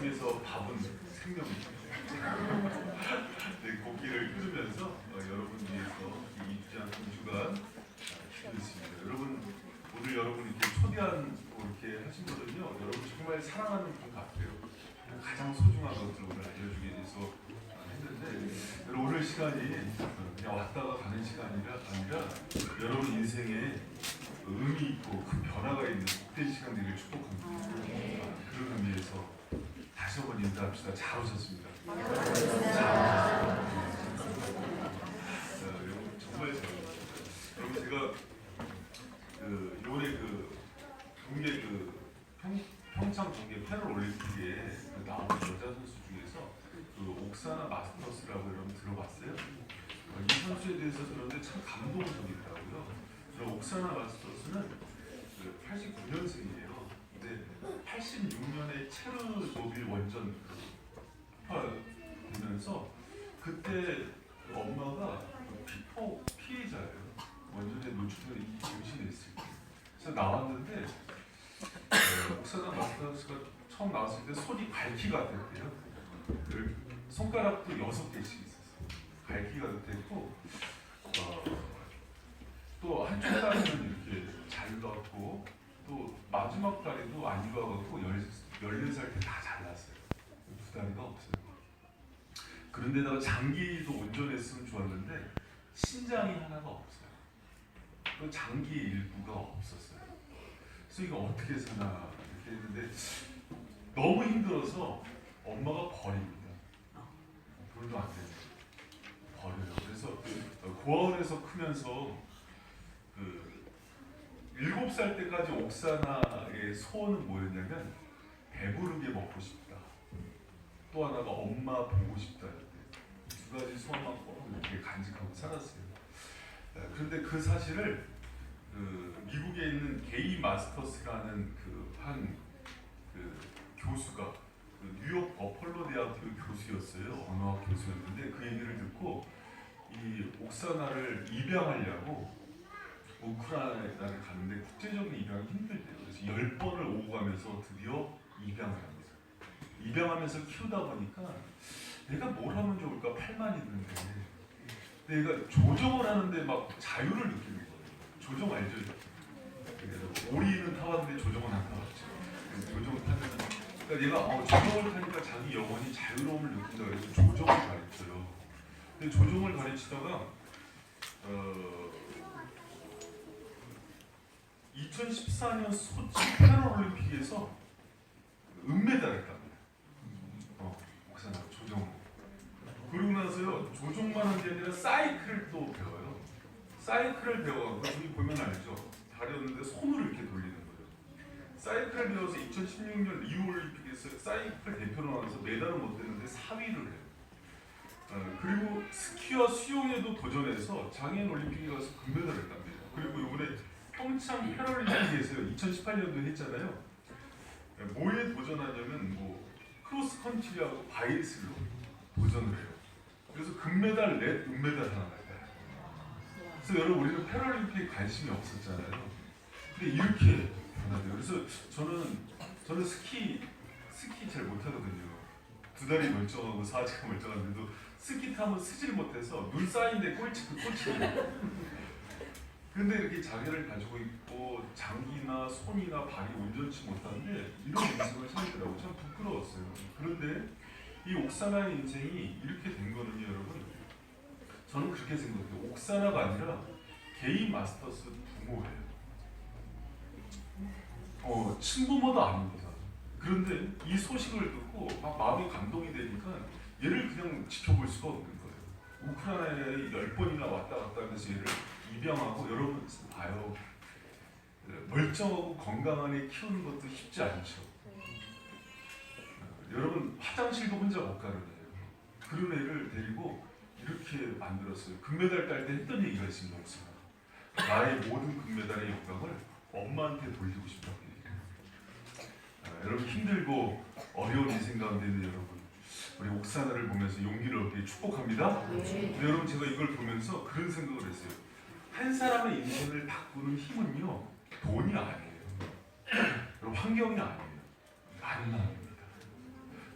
중에서 밥은 생명이죠. 네, 고기를 끓으면서 여러분 위해서 이 2주간 기도했습니다. 여러분 오늘 여러분 이렇게 초대한 이렇게 하신 거는요, 여러분 정말 사랑하는 분 같아요. 가장 소중한 것들 오늘 알려주기 위해서 했는데, 여러분 오늘 시간이 그냥 왔다가 가는 시간이 아니라 여러분 인생에 의미 있고 큰 변화가 있는 복된 시간 되기를 축복합니다. 그런 의미에서 다시 한번 인사합시다. 잘 오셨습니다. 여러분 정말 잘 오셨습니다. 여러분 제가 이번에 동계 평창 동계 패럴 올림픽에 나온 여자 선수 중에서 옥사나 마스터스라고 여러분 들어봤어요? 이 선수에 대해서 들었는데 참 감동적이더라고요. 옥사나 마스터스는 89년생이에요. 근데 86년에 체르노빌 원전 폭발되면서 그때 엄마가 피폭 피해자예요. 원전에 노출되어 임신했을 때. 그래서 나왔는데 옥사나 마스터스가 처음 나왔을 때 손이 갈기가 됐대요. 손가락도 6개씩 있었어요. 갈기가 됐고 또 한쪽 다리는 이렇게 잘 나왔고 또 마지막 다리도 안 좋아갖고 14살 때 다 잘났어요. 두 다리가 없어요. 그런데다가 장기도 온전했으면 좋았는데 신장이 하나가 없어요. 또 장기 일부가 없었어요. 그래서 이거 어떻게 사나 이렇게 했는데 너무 힘들어서 엄마가 버립니다. 불도 안 되죠. 버려요. 그래서 고아원에서 크면서 7살 때까지 옥사나의 소원은 뭐였냐면 배부르게 먹고 싶다. 또 하나가 엄마 보고 싶다. 두 가지 소원만 꼭 이렇게 간직하고 살았어요. 그런데 그 사실을 미국에 있는 게이 마스터스라는 한 교수가 뉴욕 버펄로 대학교 교수였어요. 언어학 교수였는데 그 얘기를 듣고 이 옥사나를 입양하려고 우크라이나를 갔는데 국제적인 입양이 힘들대요. 그래서 10번을 오고 가면서 드디어 입양을 합니다. 입양하면서 키우다 보니까 내가 뭘 하면 좋을까 팔만 있는데 내가 조정을 하는데 막 자유를 느끼는 거예요. 조정 알죠? 오리는 타봤는데 조정은 안 타봤죠. 조정을 타면 그러니까 얘가 조정을 타니까 자기 영혼이 자유로움을 느낀다 그래서 조정을 가르쳐요. 근데 조정을 가르치다가 2014년 소치 패럴올림픽에서 은메달을 땄니다. 옥사나 조정. 그러고 나서요 조정만 한 게 아니라 사이클도 배워요. 사이클을 배워서 여기 보면 알죠. 다렸는데 손으로 이렇게 돌리는 거예요. 사이클을 배워서 2016년 리우올림픽에서 사이클 대표로 나와서 메달은 못 됐는데 4위를 해요. 그리고 스키와 수영에도 도전해서 장애인 올림픽에 가서 금메달을 땁니다. 그리고 이번에 평창 패럴림픽에서요 2018년도 했잖아요. 뭐에 도전하냐면 크로스 컨트리하고 바이슬로 도전을 해요. 그래서 금메달 넷, 은메달 하나 받아요. 그래서 여러분 우리는 패럴림픽에 관심이 없었잖아요. 근데 이렇게 변하대요. 그래서 저는 스키 잘 못하거든요. 두 다리 멀쩡하고 사지가 멀쩡한데도 스키 타면 쓰질 못해서 눈 쌓인데 꼴찌고 근데 이렇게 자기를 가지고 있고 장기나 손이나 발이 온전치 못한데 이런 인생을 살더라고요. 참 부끄러웠어요. 그런데 이 옥사나의 인생이 이렇게 된 거는요, 여러분. 저는 그렇게 생각해요. 옥사나가 아니라 게이 마스터스 부모예요. 친부모도 아닙니다. 그런데 이 소식을 듣고 막 마음이 감동이 되니까 얘를 그냥 지켜볼 수가 없는 거예요. 우크라이나에 10번이나 왔다 갔다 하면서 얘를 입양하고 여러분 봐요. 멀쩡하고 건강한 애 키우는 것도 쉽지 않죠. 여러분 화장실도 혼자 못 가는 애예요. 그런 애를 데리고 이렇게 만들었어요. 금메달 딸 때 했던 얘기가 있습니다. 옥사나. 나의 모든 금메달의 영광을 엄마한테 돌리고 싶다고 얘기해요. 여러분 힘들고 어려운 인생 가운데 있는 여러분 우리 옥사나를 보면서 용기를 얻게 축복합니다. 여러분 제가 이걸 보면서 그런 생각을 했어요. 한 사람의 인생을 바꾸는 힘은요 돈이 아니에요. 여러분 환경이 아니에요. 만남입니다.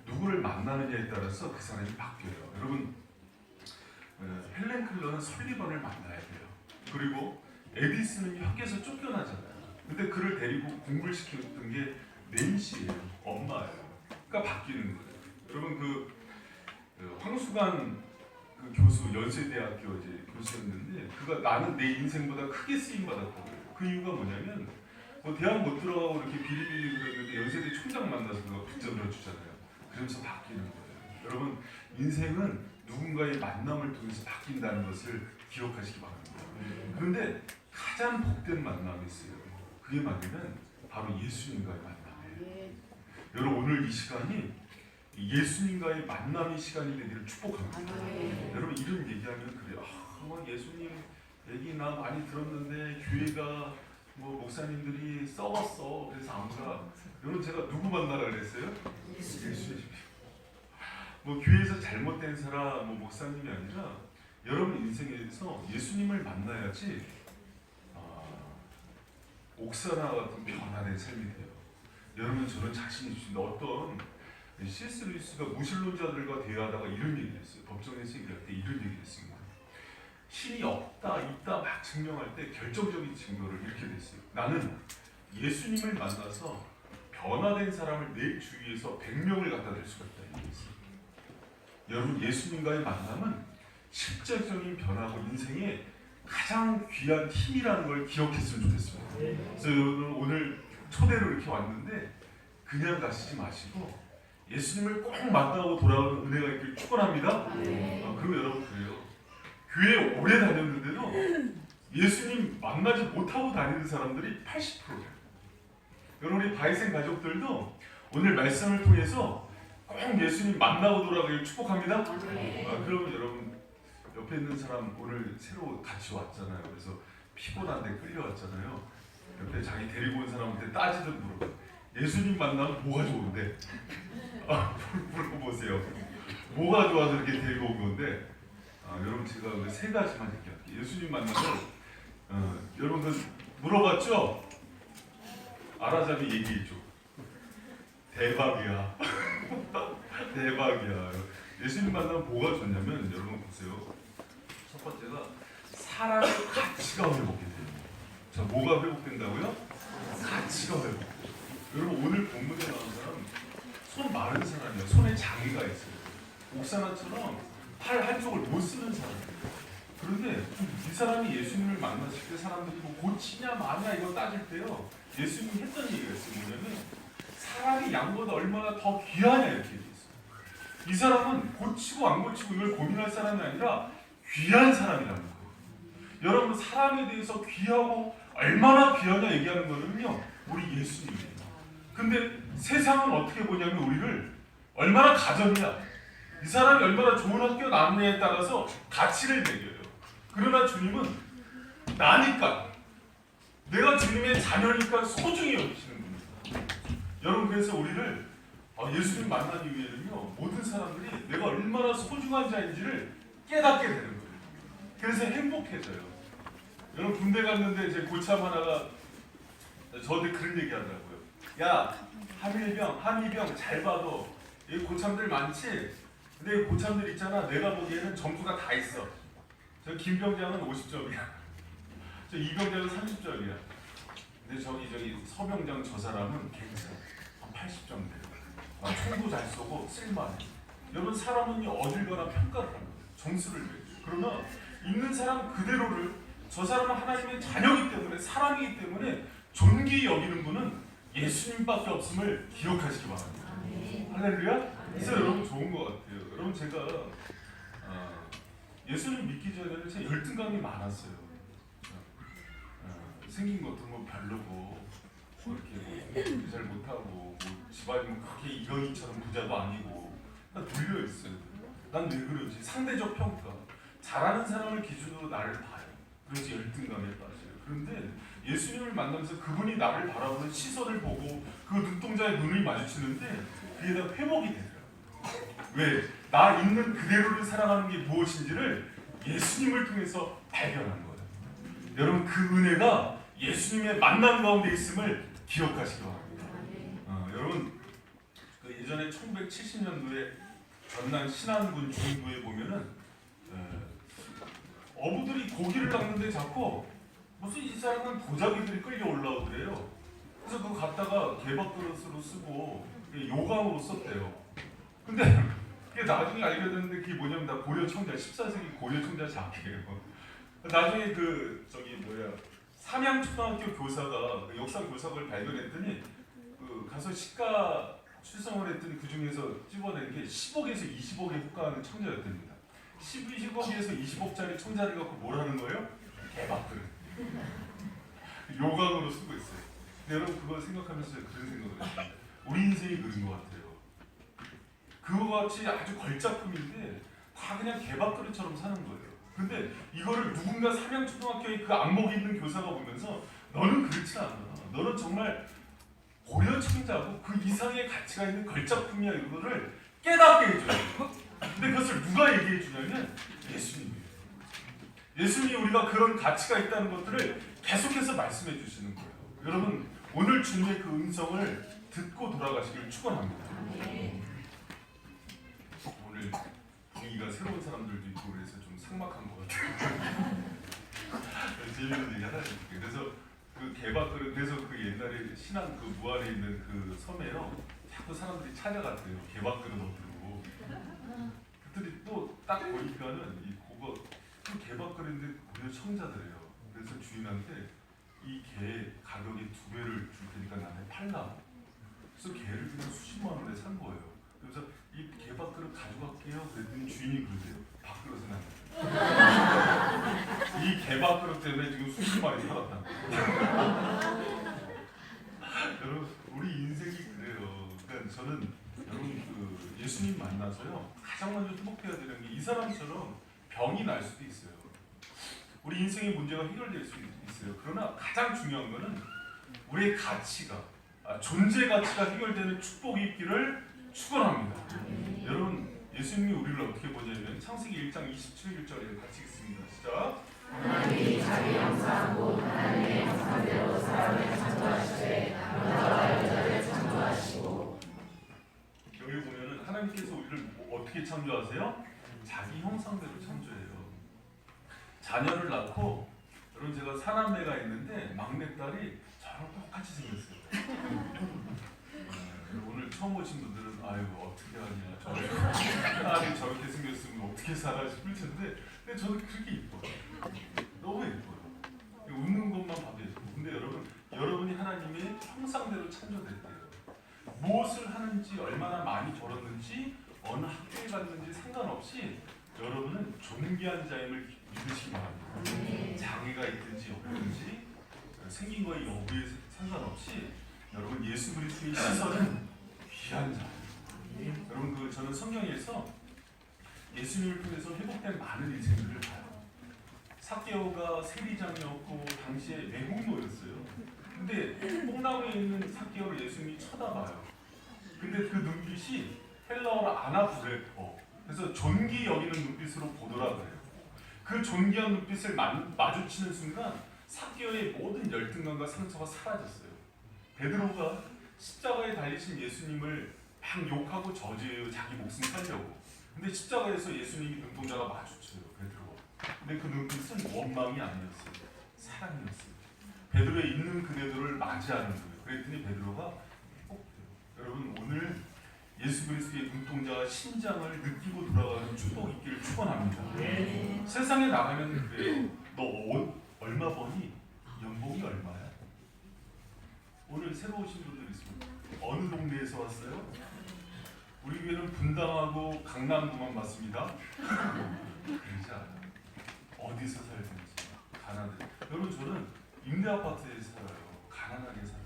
누구를 만나느냐에 따라서 그 사람이 바뀌어요. 여러분, 헬렌 켈러는 설리번을 만나야 돼요. 그리고 에디슨은 학교에서 쫓겨나잖아요. 근데 그를 데리고 공부를 시켰던 게 낸시예요. 엄마예요. 그러니까 바뀌는 거예요. 여러분, 황수관 그 교수, 연세대학교 이제 교수였는데, 그가 나는 내 인생보다 크게 쓰임 받았다고 해요. 그 이유가 뭐냐면, 대학 못 들어가고 이렇게 비리비리 그랬는데 연세대 총장 만나서 그가 붙잡아 주잖아요. 그러면서 바뀌는 거예요. 여러분, 인생은 누군가의 만남을 통해서 바뀐다는 것을 기억하시기 바랍니다. 그런데 가장 복된 만남이 있어요. 그게 뭐냐면 바로 예수님과의 만남이에요. 여러분, 오늘 이 시간이 예수님과의 만남의 시간이 되기를 축복합니다. 여러분, 이런 얘기하면 그래요. 예수님 얘기 나 많이 들었는데 교회가 목사님들이 썩었어. 그래서 안 가. 여러분, 제가 누구 만나라 그랬어요? 예수님. 교회에서 잘못된 사람, 목사님이 아니라 여러분 인생에서 예수님을 만나야지 옥사나 같은 변화된 삶이 돼요. 여러분, 저는 자신 있습니다. 어떤 C.S. 루이스가 무신론자들과 대화하다가 이런 얘기를 했어요. 법정에서 얘기할 때 이런 얘기를 했습니다. 신이 없다, 있다 막 증명할 때 결정적인 증거를 이렇게 냈어요. 나는 예수님을 만나서 변화된 사람을 내 주위에서 100명을 갖다 댈 수가 있다. 여러분, 예수님과의 만남은 실제적인 변화고 인생의 가장 귀한 힘이라는 걸 기억했으면 좋겠습니다. 그래서 오늘 초대로 이렇게 왔는데 그냥 가시지 마시고 예수님을 꼭 만나고 돌아오는 은혜가 있길 축원합니다. 그리고 여러분, 그래요. 교회 오래 다녔는데도 예수님 만나지 못하고 다니는 사람들이 80%예요. 여러분, 우리 바이생 가족들도 오늘 말씀을 통해서 꼭 예수님 만나고 돌아가길 축복합니다. 그러면 여러분, 옆에 있는 사람 오늘 새로 같이 왔잖아요. 그래서 피곤한데 끌려왔잖아요. 옆에 자기 데리고 온 사람한테 따지듯 물어봐. 예수님 만나면 뭐가 좋은데? 물어보세요. 뭐가 좋아서 이렇게 데리고 온 건데? 여러분, 제가 세 가지만 얘기할게요. 예수님 만나면 여러분들 물어봤죠? 알아자면 얘기해줘. 대박이야. 대박이야. 예수님 만나면 뭐가 좋냐면 여러분 보세요. 첫 번째가 사람의 가치가 회복이 돼요. 자, 뭐가 회복된다고요? 가치가 회복. 여러분, 오늘 본문에 나온 사람 손 마른 사람이에요. 손에 장애가 있어요. 옥사나처럼 팔 한쪽을 못 쓰는 사람이에요. 그런데 이 사람이 예수님을 만났을 때 사람들이 고치냐 마냐 이거 따질 때요, 예수님이 했던 얘기가 있어요. 뭐냐면 사람이 양보다 얼마나 더 귀하냐 이렇게 얘기했어요. 이 사람은 고치고 안 고치고 이걸 고민할 사람이 아니라 귀한 사람이라는 거예요. 여러분, 사람에 대해서 귀하고 얼마나 귀하냐 얘기하는 거는요, 우리 예수님이에요. 근데 세상은 어떻게 보냐면 우리를 얼마나 가졌냐, 이 사람이 얼마나 좋은 학교 나왔냐에 따라서 가치를 매겨요. 그러나 주님은 나니까, 내가 주님의 자녀니까 소중히 여기시는 분입니다. 여러분, 그래서 우리를 예수님 만나기 위해는요, 모든 사람들이 내가 얼마나 소중한 자인지를 깨닫게 되는 거예요. 그래서 행복해져요. 여러분, 군대 갔는데 제 고참 하나가 저한테 그런 얘기 하더라고요. 야, 한의병 잘 봐도 여기 고참들 많지? 근데 고참들 있잖아, 내가 보기에는 점수가 다 있어. 저 김병장은 50점이야. 저 이병장은 30점이야. 근데 저기 서병장 저 사람은 괜찮아. 80점 돼요. 총도 잘 쏘고 쓸만해. 여러분, 사람은요, 어딜 가나 평가를 합니다. 점수를 매겨요. 그러나 있는 사람 그대로를, 저 사람은 하나님의 자녀이기 때문에, 사람이기 때문에 존귀히 여기는 분은 예수님밖에 없음을 기억하시기 바랍니다. 할렐루야. 그래서 여러분, 좋은 것 같아요. 여러분, 제가 예수님 믿기 전에는 제 열등감이 많았어요. 생긴 것도 별로고, 이렇게 잘 못하고, 집안이 그렇게 이러이처럼 부자도 아니고, 난 눌려 있어요. 난 왜 그러지? 상대적 평가. 잘하는 사람을 기준으로 나를 봐요. 그래서 열등감에 빠져요. 그런데 예수님을 만나면서 그분이 나를 바라보는 시선을 보고 그 눈동자에 눈을 마주치는데 그게 다 회복이 되더라고요. 왜? 나 있는 그대로를 사랑하는 게 무엇인지를 예수님을 통해서 발견한 거예요. 여러분, 그 은혜가 예수님의 만남 가운데 있음을 기억하시기 바랍니다. 여러분, 예전에 1970년도에 전남 신안군 중도에 보면은 어부들이 고기를 낚는데 자꾸 무슨 이 사람은 도자기들이 끌려 올라오고 그래요. 그래서 그거 갖다가 개밥그릇으로 쓰고 요강으로 썼대요. 근데 그게 나중에 알게 됐는데 그게 뭐냐면 다 고려 청자 14세기 고려 청자 작이에요. 나중에 그 저기 뭐야 삼양초등학교 교사가 그 역사 교사를 발견했더니 그 가서 시가 출성을 했더니 그 중에서 집어낸 게 10억에서 20억에 호가하는 청자였답니다. 10억에서 20억짜리 청자를 갖고 뭘 하는 거예요? 개밥그릇. 요강으로 쓰고 있어요. 근데 여러분 그걸 생각하면서 그런 생각을 했어요. 우리 인생이 그런 것 같아요. 그거 같이 아주 걸작품인데 다 그냥 개밥그릇처럼 사는 거예요. 근데 이거를 누군가 삼양초등학교에 그 안목 있는 교사가 보면서 너는 그렇지 않아. 너는 정말 고려 청자고 그 이상의 가치가 있는 걸작품이야. 이거를 깨닫게 해줘요. 근데 그것을 누가 얘기해 주냐면 예수님이에요. 예수님이 우리가 그런 가치가 있다는 것들을 계속해서 말씀해 주시는 거예요. 여러분 오늘 주님의 그 음성을 듣고 돌아가시길 축원합니다. 오늘 분위기가 새로운 사람들도 있고 그래서 좀 삭막한 것 같아요. 재미있는 얘기 하나 해줄게요. 그래서 그 개밥그릇 그래서 그 옛날에 신안 그 무안에 있는 그 섬에요. 자꾸 사람들이 찾아갔대요. 개밥그릇 얻으러. 그랬더니 또 딱 보니까는 이 그거 그 개밥그릇인데 고려 청자들이에요. 그래서 주인한테 이 개 가격이 2배를 줄 테니까 나한테 팔라. 그래서 개를 그냥 수십만 원에 산 거예요. 그래서 이 개밥그릇 가져갈게요. 그랬더니 주인이 그러세요. 밥그릇은 안 돼. 이 개밥그릇 때문에 지금 수십만이 팔았다. 여러분 우리 인생이 그래요. 그러니까 저는 여러분 그 예수님 만나서요 가장 먼저 회복해야 되는 게 이 사람처럼 병이 날 수도 있어요. 우리 인생의 문제가 해결될 수 있어요. 그러나 가장 중요한 거는 우리의 가치가 존재 가치가 해결되는 축복이 있기를 축원합니다. 여러분 예수님이 우리를 어떻게 보냐면 창세기 1장 27절에 같이 읽습니다. 시작. 하나님이 자기 형상 곧 하나님의 형상대로 사람을 창조하시되 남자와 여자를 창조하시고. 여기 보면은 하나님께서 우리를 어떻게 창조하세요? 자기 형상대로 창조해요. 자녀를 낳고 여러분 제가 사남매가 있는데 막내딸이 저랑 똑같이 생겼어요. 오늘 처음 오신 분들은 아유 어떻게 하냐 딸이 저렇게 생겼으면 어떻게 살아 싶을 텐데 근데 저는 그렇게 이뻐요. 너무 예뻐요. 웃는 것만 봐도 예뻐요. 근데 여러분이 하나님의 형상대로 창조됐대요. 무엇을 하는지 얼마나 많이 벌었는지 어느 학교에 갔는지 상관없이 여러분은 존귀한 자임을 믿으시기 바랍니다. 장애가 있든지 없든지 생긴 거에 여부에 상관없이 여러분 예수 그리스도의 시선은 귀한 자예요. 여러분 저는 성경에서 예수님을 통해서 회복된 많은 인생들을 봐요. 삭개오가 세리장이었고 당시에 매국노였어요. 근데 뽕나무에 있는 삭개오를 예수님이 쳐다봐요. 근데 그 눈빛이 헬라어로 아나브레퍼 그래서 존귀 여기는 눈빛으로 보더라 그래요. 그 존귀한 눈빛을 마주치는 순간 삭개오의 모든 열등감과 상처가 사라졌어요. 베드로가 십자가에 달리신 예수님을 막 욕하고 저주해요. 자기 목숨 살려고. 근데 십자가에서 예수님이 눈동자가 마주쳐요. 베드로가. 근데 그 눈빛은 원망이 아니었어요. 사랑이었어요. 베드로에 있는 그대들을 맞이하는 거예요. 그랬더니 베드로가 여러분 오늘 예수 그리스도의 눈동자와 심장을 느끼고 돌아가는 축복이 있기를 축원합니다. 세상에 나가면 그래요. 너 얼마 버니? 연봉이 얼마야? 오늘 새로 오신 분들 있습니다. 어느 동네에서 왔어요? 우리 교회는 분당하고 강남구만 맞습니다. 그러지 않아요. 어디서 살든지 가난해. 여러분 저는 임대 아파트에 살아요. 가난하게 살아요.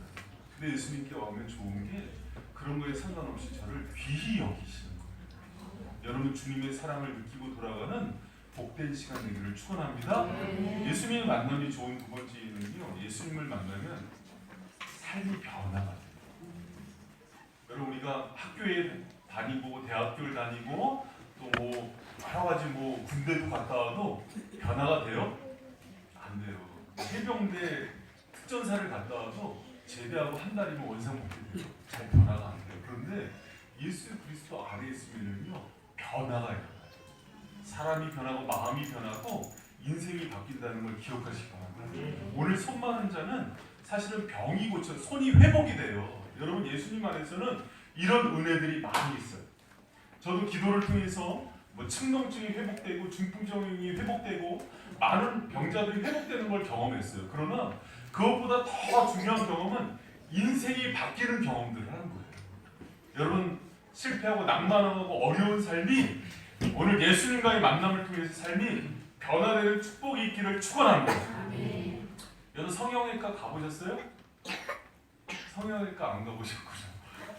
근데 예수님께 오면 좋은 게 그런 거에 상관없이 저를 귀히 여기시는 거예요. 여러분 주님의 사랑을 느끼고 돌아가는 복된 시간 되기를 축원합니다. 예수님의 만남이 좋은 두 번째는요. 예수님을 만나면 삶이 변화가 돼요. 여러분 우리가 학교에 다니고 대학교를 다니고 또 뭐 여러 가지 뭐 군대도 갔다 와도 변화가 돼요? 안 돼요. 해병대 특전사를 갔다 와도 제대하고 한 달이면 원상복귀 돼요. 잘 변화가 안 돼요. 그런데 예수 그리스도 안에 있으면요 변화가 일어나요. 사람이 변하고 마음이 변하고 인생이 바뀐다는 걸 기억하시기 바랍니다. 오늘 손 많은 자는 사실은 병이 고쳐 손이 회복이 돼요. 여러분 예수님 안에서는 이런 은혜들이 많이 있어요. 저도 기도를 통해서 뭐 측농증이 회복되고 중풍증이 회복되고 많은 병자들이 회복되는 걸 경험했어요. 그러나 그것보다 더 중요한 경험은 인생이 바뀌는 경험들을 하는 거예요. 여러분 실패하고 낭만하고 어려운 삶이 오늘 예수님과의 만남을 통해서 삶이 변화되는 축복이 있기를 축원하는 거예요. 여러분 성형외과 가보셨어요? 성형외과 안 가보셨군요.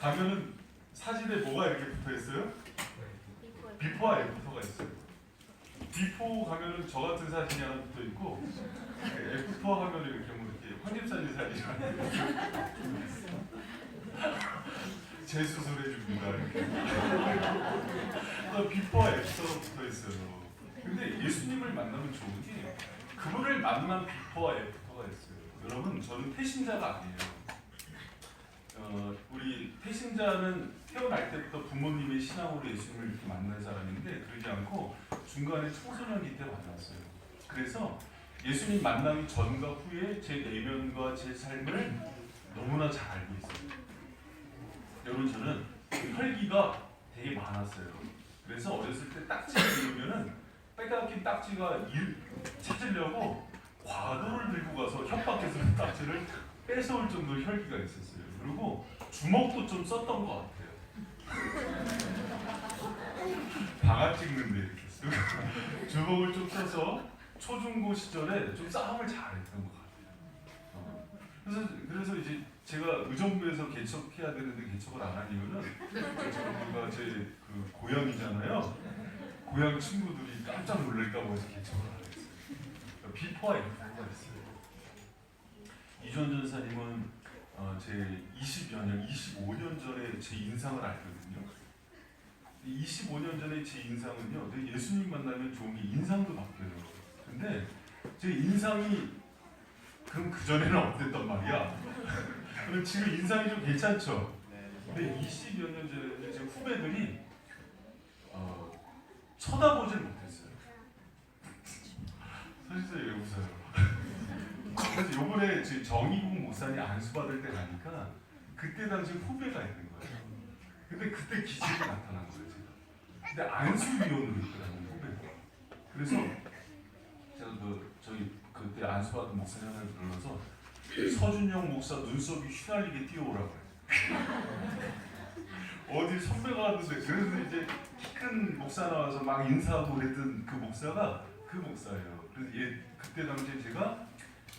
가면은 사진에 뭐가 이렇게 붙어있어요? 비포와 애프터가 있어요. 비포 가면은 저 같은 사진이 하나 붙어 있고 애프터 하면 이렇게 뭐 이렇게 환갑사진 사진이 재수술해 줍니다. 이렇게. 비포와 애프터가 붙어 있어요. 근데 예수님을 만나면 좋은 게 그분을 만난 비포와 애프터가 있어요. 여러분 저는 태신자가 아니에요. 우리 태신자는 태어날 때부터 부모님의 신앙으로 예수님을 이렇게 만난 사람인데 그러지 않고 중간에 청소년기 때 만났어요. 그래서 예수님 만나기 전과 후에 제 내면과 제 삶을 너무나 잘 알고 있어요. 여러분 저는 혈기가 되게 많았어요. 그래서 어렸을 때 딱지가 이러면은 빼앗긴 딱지가 찾으려고 과도를 들고 가서 협박해서 딱지를 뺏어올 정도로 혈기가 있었어요. 그리고 주먹도 좀 썼던 것 같아요. 방아 찍는데 이렇게 주먹을 좀 써서 초중고 시절에 좀 싸움을 잘했던 것 같아요. 그래서 이제 제가 의정부에서 개척해야 되는데 개척을 안 한 이유는 의정부가 제 그 고향이잖아요. 고향 친구들이 깜짝 놀랄까 봐 해서 개척을 안 했어요. 비포와 애프터가 있어요. 이주원 전사님은 제 20여 년, 25년 전에 제 인상을 알거든요. 25년 전에 제 인상은요, 예수님 만나면 좋은 게 인상도 바뀌어요. 근데 제 인상이 그럼 그 전에는 어땠단 말이야? 그럼 지금 인상이 좀 괜찮죠? 근데 20여 년 전에 제 후배들이 쳐다보질 못했어요. 사실 왜 웃어요? 그래서 요번에 정의국 목사님 안수받을 때 가니까 그때 당시 후배가 있는 거예요. 근데 그때 기질이 나타난 거예요. 제가. 근데 안수위원으로 있더라고요, 후배가. 그래서 제가 저기 그때 안수받은 목사님 하나 불러서 서준영 목사 눈썹이 휘날리게 뛰어오라고 해요. 어디 선배가 왔는데 그래서 이제 키 큰 목사 나와서 막 인사하고 그랬던 그 목사가 그 목사예요. 그래서 그때 당시에 제가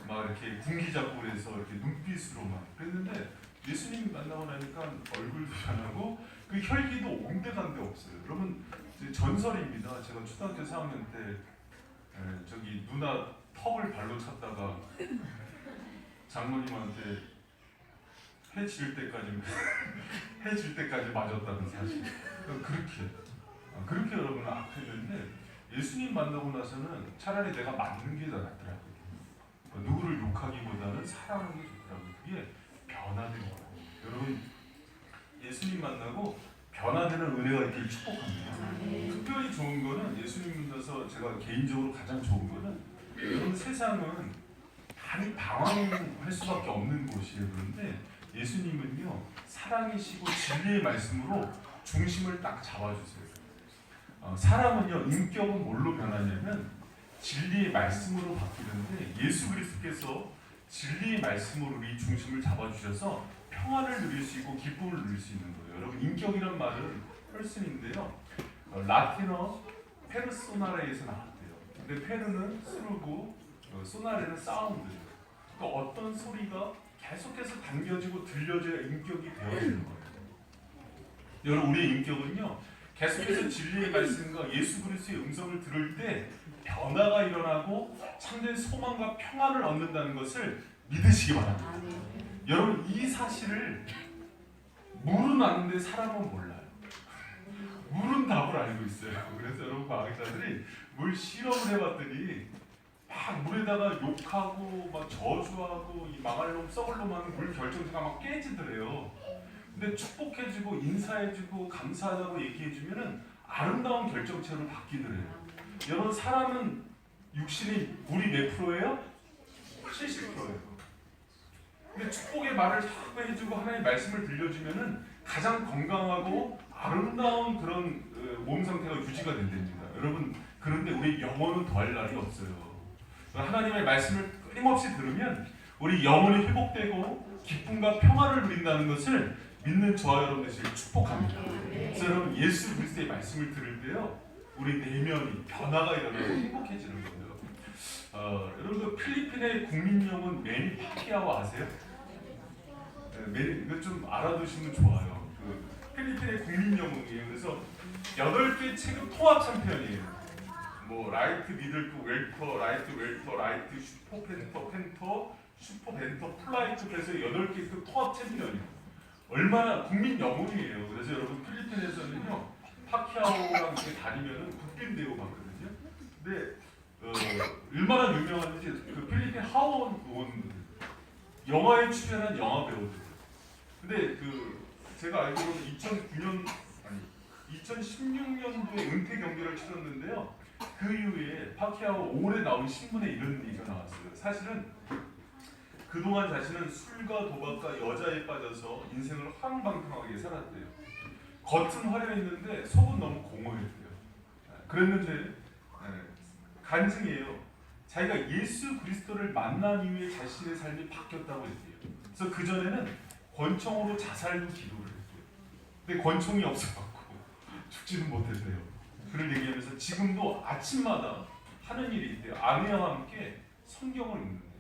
막 이렇게 군기 잡고 그래서 이렇게 눈빛으로 막 그랬는데 예수님 만나고 나니까 얼굴도 변하고 그 혈기도 온데간데 없어요. 여러분 전설입니다. 제가 초등학교 4학년 때 저기 누나 턱을 발로 찼다가 장모님한테 해 질 때까지 맞았다는 사실. 그렇게 여러분 악했는데 예수님 만나고 나서는 차라리 내가 맞는 게 낫더라고요. 누구를 욕하기보다는 사랑하는 게 좋더라고요. 그게 변화되는 거예요. 여러분 예수님 만나고 변화되는 은혜가 있길 축복합니다. 특별히 좋은 거는 예수님 만나서 제가 개인적으로 가장 좋은 거는 여러분 세상은 많이 방황할 수밖에 없는 곳이에요. 그런데 예수님은요 사랑이시고 진리의 말씀으로 중심을 딱 잡아주세요. 사람은요 인격은 뭘로 변하냐면 진리의 말씀으로 바뀌는데 예수 그리스도께서 진리의 말씀으로 우리 중심을 잡아주셔서 평안을 누릴 수 있고 기쁨을 누릴 수 있는 거예요. 여러분 인격이란 말은 펄슨인데요. 라틴어 페르소나레에서 나왔대요. 근데 페르는 스루고 소나레는 사운드예요. 그러니까 어떤 소리가 계속해서 당겨지고 들려져야 인격이 되어지는 거예요. 여러분 우리의 인격은요 계속해서 진리의 말씀과 예수 그리스도의 음성을 들을 때 변화가 일어나고 참된 소망과 평안을 얻는다는 것을 믿으시기 바랍니다. 여러분 이 사실을 물은 아는데 사람은 몰라요. 물은 답을 알고 있어요. 그래서 여러분 과학자들이 물 실험을 해봤더니 막 물에다가 욕하고 막 저주하고 이 망할 놈 썩을 놈 하는 물 결정체가 막 깨지더래요. 근데 축복해주고 인사해주고 감사하다고 얘기해주면은 아름다운 결정체로 바뀌더래요. 여러분 사람은 육신이 물이 몇 프로예요? 70%예요. 근데 축복의 말을 자꾸 해주고 하나님의 말씀을 들려주면은 가장 건강하고 아름다운 그런 몸 상태가 유지가 된답니다. 여러분 그런데 우리 영혼은 더할 날이 없어요. 하나님의 말씀을 끊임없이 들으면 우리 영혼이 회복되고 기쁨과 평화를 누린다는 것을 믿는 저와 여러분들을 축복합니다. 그래서 여러분 예수 그리스도의 말씀을 들을 때요 우리 내면이 변화가 일어나고 행복해지는 거예요. 여러분 필리핀의 국민영웅 매니 파키아오 아세요? 이거 좀 알아두시면 좋아요. 필리핀의 국민영웅이에요. 그래서 8개 체급 통합 챔피언이에요. 뭐 라이트 미들급 웰터, 라이트 웰터, 라이트 슈퍼 펜터, 펜터, 슈퍼 벤터, 플라이트 그래서 8개 그 통합 챔피언이에요. 얼마나 국민 영웅이에요. 그래서 여러분 필리핀에서는요 파키아오랑 이렇게 다니면은 국빈 대우 받거든요. 근데 얼마나 유명한지 그 필리핀 하원 의원들 영화에 출연한 영화 배우들. 근데 제가 알기로는 2016년도에 은퇴 경기를 치렀는데요. 그 이후에 파키아오 올해 나온 신문에 이런 얘기가 나왔어요. 사실은 그동안 자신은 술과 도박과 여자에 빠져서 인생을 황방탕하게 살았대요. 겉은 화려했는데 속은 너무 공허했대요. 그랬는데 간증이에요. 자기가 예수 그리스도를 만난 이후에 자신의 삶이 바뀌었다고 했대요. 그래서 그전에는 권총으로 자살도 기도를 했대요. 근데 권총이 없어갖고 죽지는 못했대요. 그를 얘기하면서 지금도 아침마다 하는 일이 있대요. 아내와 함께 성경을 읽는데요.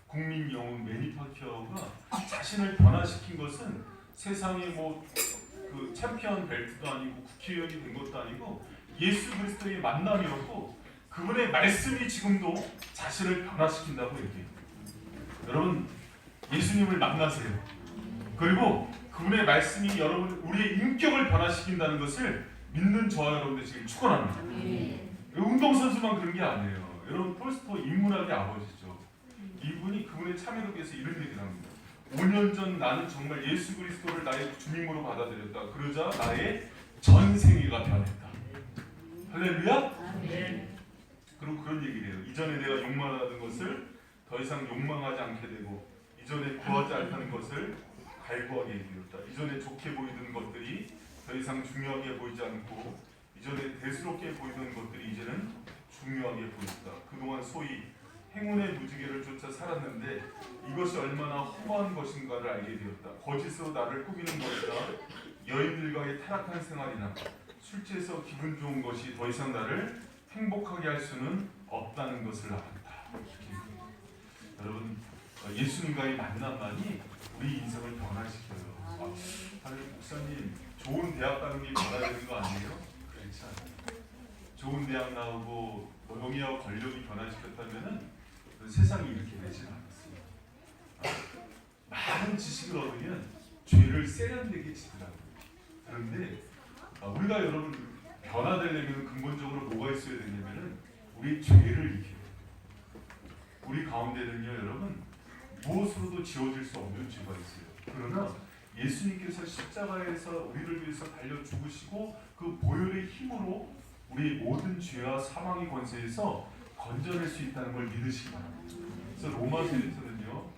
국민 영웅 매니 파키아오가 자신을 변화시킨 것은 세상에 그 챔피언 벨트도 아니고 국회의원이 된 것도 아니고 예수 그리스도의 만남이었고 그분의 말씀이 지금도 자신을 변화시킨다고 얘기해요. 여러분 예수님을 만나세요. 그리고 그분의 말씀이 여러분 우리의 인격을 변화시킨다는 것을 믿는 저와 여러분들 지금 축원합니다. 운동선수만 그런 게 아니에요. 여러분 톨스토이 인문학의 아버지죠. 이분이 그분의 참여를 위해서 이런 얘기를 합니다. 5년 전 나는 정말 예수 그리스도를 나의 주님으로 받아들였다. 그러자 나의 전생애가 변했다. 할렐루야? 그리고 그런 얘기를 해요. 이전에 내가 욕망하던 것을 더 이상 욕망하지 않게 되고 이전에 구하지 않던 것을 갈구하게 되었다. 이전에 좋게 보이던 것들이 더 이상 중요하게 보이지 않고 이전에 대수롭게 보이던 것들이 이제는 중요하게 보였다. 그동안 소위 행운의 무지개를 쫓아 살았는데 이것이 얼마나 허무한 것인가를 알게 되었다. 거짓으로 나를 꾸미는 것이다. 여인들과의 타락한 생활이나 술 취해서 기분 좋은 것이 더 이상 나를 행복하게 할 수는 없다는 것을 알았다. 여러분 예수님과의 만남만이 우리 인생을 변화시켜요. 아니 목사님 좋은 대학 가는 게 변화되는 거 아니에요? 그렇지 않아요. 좋은 대학 나오고 명예와 권력이 변화시켰다면은 세상이 이렇게 되지 않았어요. 많은 지식을 얻으면 죄를 세련되게 지더라고요. 그런데 우리가 여러분 변화되려면 근본적으로 뭐가 있어야 되냐면은 우리 죄를 익혀요. 우리 가운데는요 여러분 무엇으로도 지워질 수 없는 죄가 있어요. 그러나 예수님께서 십자가에서 우리를 위해서 달려 죽으시고 그 보혈의 힘으로 우리 모든 죄와 사망의 권세에서 건져낼 수 있다는 걸 믿으시기 바랍니다. 그래서 로마서에서는요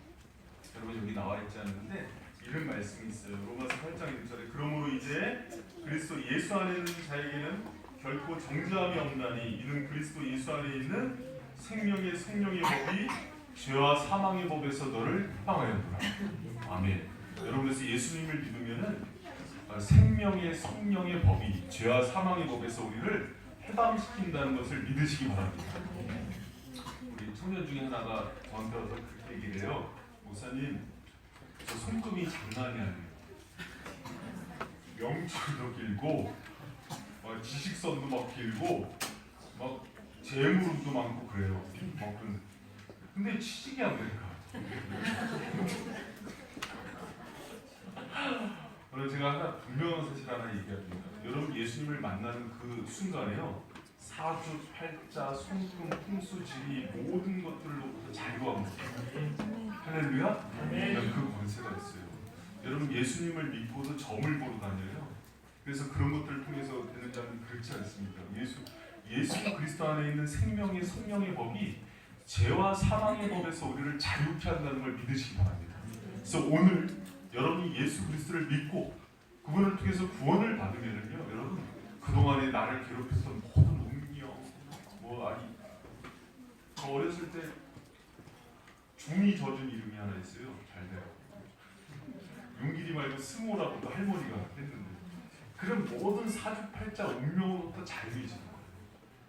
여러분 여기 나와 있지 않는데 이런 말씀이 있어요. 로마서 8장 1절에 그러므로 이제 그리스도 예수 안에 있는 자에게는 결코 정죄함이 없나니 이는 그리스도 예수 안에 있는 생명의 법이 죄와 사망의 법에서 너를 해방하였노라. 아멘. 여러분께서 예수님을 믿으면은 생명의 성령의 법이 죄와 사망의 법에서 우리를 해방시킨다는 것을 믿으시기 바랍니다. 우리 청년 중에 하나가 저한테 와서 그렇게 얘기를 해요. 목사님, 저 손금이 장난이 아니에요. 명치도 길고 지식선도 막 길고 막 재물도 많고 그래요. 근데 취직이 안 되니까. 그래서 제가 하나 분명한 사실 하나 얘기합니다. 여러분 예수님을 만나는 그 순간에요. 사주, 팔자, 손금, 풍수, 지리 모든 것들로부터 자유합니다. 할렐루야? 그 권세가 있어요. 여러분 예수님을 믿고도 점을 보러 다녀요. 그래서 그런 것들을 통해서 되는 자는 그렇지 않습니다. 예수 그리스도 안에 있는 생명의 성령의 법이 죄와 사망의 법에서 우리를 자유케 한다는 걸 믿으시기 바랍니다. 그래서 오늘 여러분이 예수 그리스도를 믿고 그분을 통해서 구원을 받으면요, 여러분 그동안에 나를 괴롭혔던 모든 운명, 저 어렸을 때 중이 져준 이름이 하나 있어요. 잘 돼요. 윤길이 말고 승호라고 또 할머니가 했는데, 그런 모든 사주팔자 운명으로부터 자유해지는 거예요.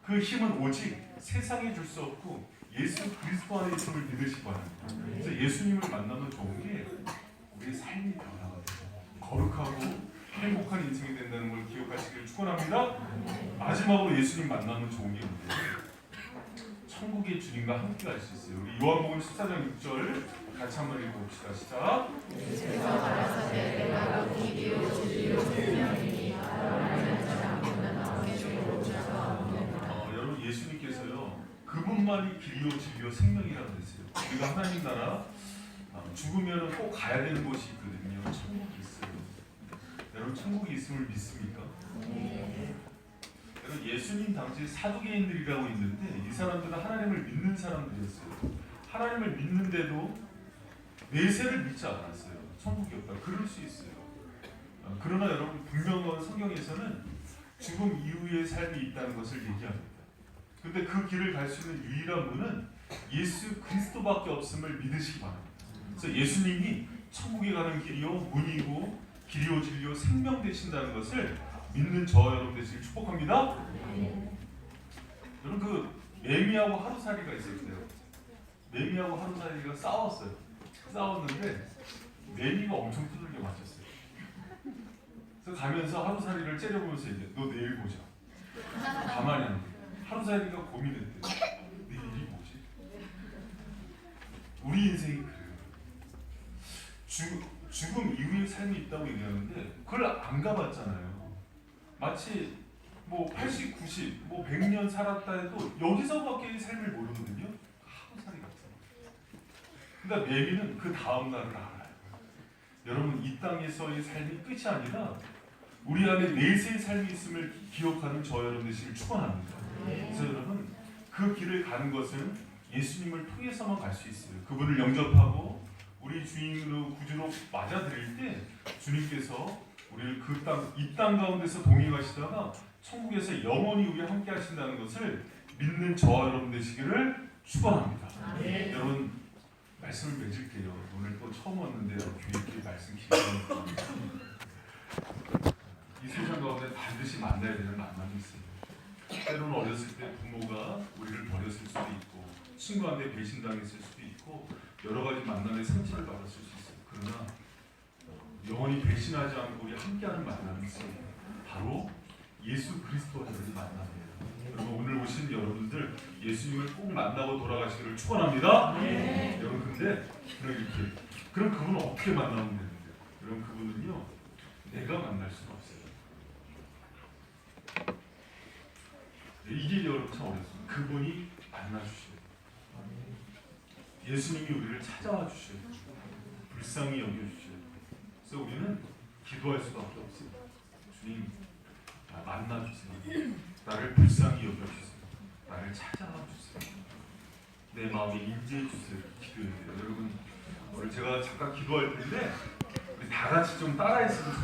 그 힘은 오직 세상에 줄 수 없고 예수 그리스도 안에 있음을 믿으시기 바랍니다. 그래서 예수님을 만나면 좋은 게 우리의 삶이 변화가 돼요. 거룩하고 행복한 인생이 된다는 걸 기억하시기를 축원합니다. 마지막으로 예수님 만나면 좋은 게 뭔데요? 천국의 주님과 함께 갈 수 있어요. 우리 요한복음 14장 6절 같이 한번 읽어봅시다. 시작. 여러분 예수님께서요 그분만이 길이요 진리요 생명이라고 했어요. 우리가 하나님 나라 죽으면 꼭 가야 되는 곳이 있거든요. 천국이 있어요. 여러분 천국이 있음을 믿습니까? 여러분 예수님 당시 사두개인들이라고 있는데 이 사람들은 하나님을 믿는 사람들이었어요. 하나님을 믿는데도 내세를 믿지 않았어요. 천국이 없다. 그럴 수 있어요. 그러나 여러분 분명한 성경에서는 죽음 이후의 삶이 있다는 것을 얘기합니다. 근데 그 길을 갈 수 있는 유일한 분은 예수 그리스도밖에 없음을 믿으시기 바랍니다. 그래서 예수님이 천국에 가는 길이요 문이고 길이요 진리요 생명 되신다는 것을 믿는 저 여러분 되시길 축복합니다. 여러분 그 매미하고 하루살이가 있었어요. 매미하고 하루살이가 싸웠어요. 싸웠는데 매미가 엄청 두들겨 맞췄어요. 그래서 가면서 하루살이를 째려보면서 이제 너 내일 보자. 가만히 안 돼. 하루살이가 고민했대. 내일이 뭐지? 우리 인생이 그래요. 죽음 이후의 삶이 있다고 얘기하는데 그걸 안 가봤잖아요. 마치 80, 90, 100년 살았다 해도 여기서밖에 삶을 모르거든요. 하루살이 같은. 그러니까 매미는 그 다음 날을 알아요. 여러분 이 땅에서의 삶이 끝이 아니라 우리 안에 내세의 삶이 있음을 기억하는 저 여러분 되시길 축원합니다. 그래서 여러분 그 길을 가는 것은 예수님을 통해서만 갈 수 있어요. 그분을 영접하고 우리 주인으로 구주로 맞아들일 때 주님께서 우리를 이 땅 가운데서 동행하시다가 천국에서 영원히 우리와 함께 하신다는 것을 믿는 저와 여러분 되시기를 축원합니다. 여러분 말씀을 맺을게요. 오늘 또 처음 왔는데 교회 말씀 기대합니다. 이 세상 가운데 반드시 만나야 되는 만남이 있어요. 때로는 어렸을 때 부모가 우리를 버렸을 수도 있고 친구한테 배신당했을 수도 있고 여러 가지 만남의 상처를 받았을 수 있어요. 그러나 영원히 배신하지 않고 우리 함께하는 만남이 있어요. 바로 예수 그리스도와의 만남이에요. 여러분 오늘 오신 여러분들 예수님을 꼭 만나고 돌아가시기를 축원합니다. 여러분 근데 그럼 그분은 어떻게 만나면 되는데요? 여러분 그분은요 내가 만날 수는 없어요. 이게 여러분 참 어렵습니다. 그분이 만나주셔요. 예수님이 우리를 찾아와 주셔요. 불쌍히 여겨주셔요. 그래서 우리는 기도할 수밖에 없어요. 주님 만나주세요. 나를 불쌍히 여겨주세요. 나를 찾아와 주세요. 내 마음에 인지해 주세요. 기도해야 돼요. 여러분 오늘 제가 잠깐 기도할 텐데 우리 다 같이 좀 따라했으면